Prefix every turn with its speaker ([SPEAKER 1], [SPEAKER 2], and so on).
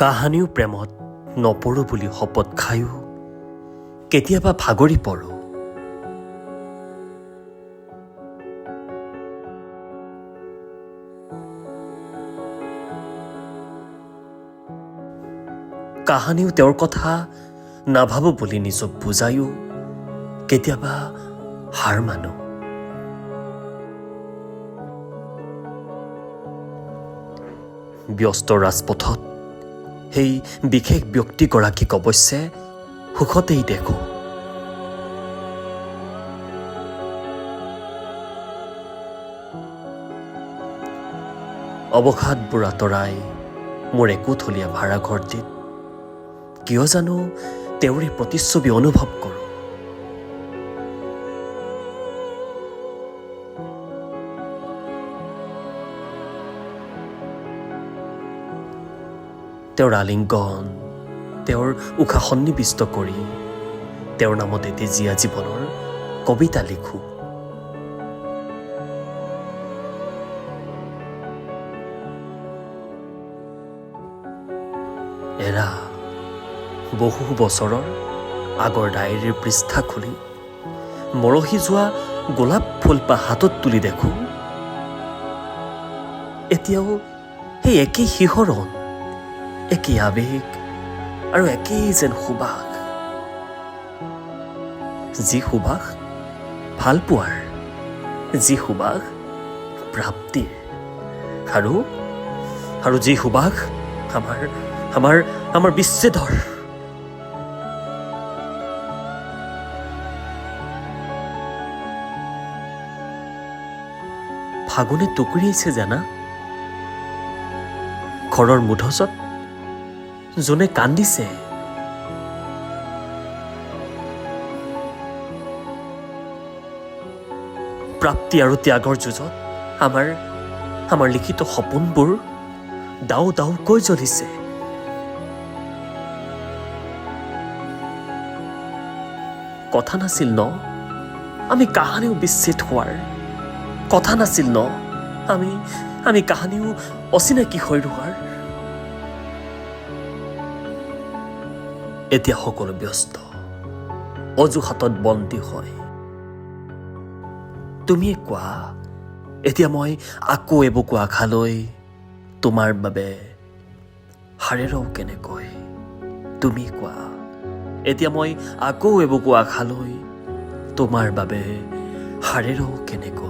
[SPEAKER 1] কাহানিও প্ৰেমত নপৰো বুলি শপত খায়ো কেতিয়াবা ভাগৰি পৰো। কাহানিও তেওঁৰ কথা নাভাবো বুলি নিজক বুজায়ো কেতিয়াবা হাৰ মানো। ব্যস্ত ৰাজপথত সেই বিশেষ ব্যক্তিগৰাকীক অৱশ্যে সুখতেই দেখো। অৱসাদবোৰ আঁতৰাই মোৰ একোথলীয়া ভাড়াঘৰটিত কিয় জানো তেওঁৰে প্ৰতিচ্ছবি অনুভৱ কৰোঁ। তেওঁৰ আলিংগন, তেওঁৰ উশাহ সন্নিৱিষ্ট কৰি তেওঁৰ নামত এটি জীয়া জীৱনৰ কবিতা লিখোঁ। এৰা বহু বছৰৰ আগৰ ডায়েৰীৰ পৃষ্ঠা খুলি মৰহি যোৱা গোলাপ ফুলপাহ হাতত তুলি দেখোঁ এতিয়াও সেই একেই শিহৰণ, একেই আৱেগ আৰু একেই যেন সুবাস। যি সুবাস ভাল পোৱাৰ, যি সুবাস প্ৰাপ্তিৰ, আৰু যি সুবাস আমাৰ বিচ্ছেদৰ। ফাগুনে টুকুৰিয়াইছে জানা ঘৰৰ মুধচত যোনে কান্দিছে। প্ৰাপ্তি আৰু ত্যাগৰ যুঁজত আমাৰ লিখিত সপোনবোৰ দাও দাওকৈ জ্বলিছে। কথা নাছিল ন আমি কাহানিও বিচ্ছেদ হোৱাৰ, কথা নাছিল ন আমি কাহানিও অচিনাকি হৈ ৰোৱাৰ। এতিয়া সকলো ব্যস্ত, অজুহাতত বন্দী হয়। তুমিয়ে কোৱা এতিয়া মই আকৌ এবুকু আশালৈ তোমাৰ বাবে হাৰে ৰওঁ কেনেকৈ। তুমি কোৱা এতিয়া মই আকৌ এবুকু আশালৈ তোমাৰ বাবে হাৰে ৰওঁ কেনেকৈ।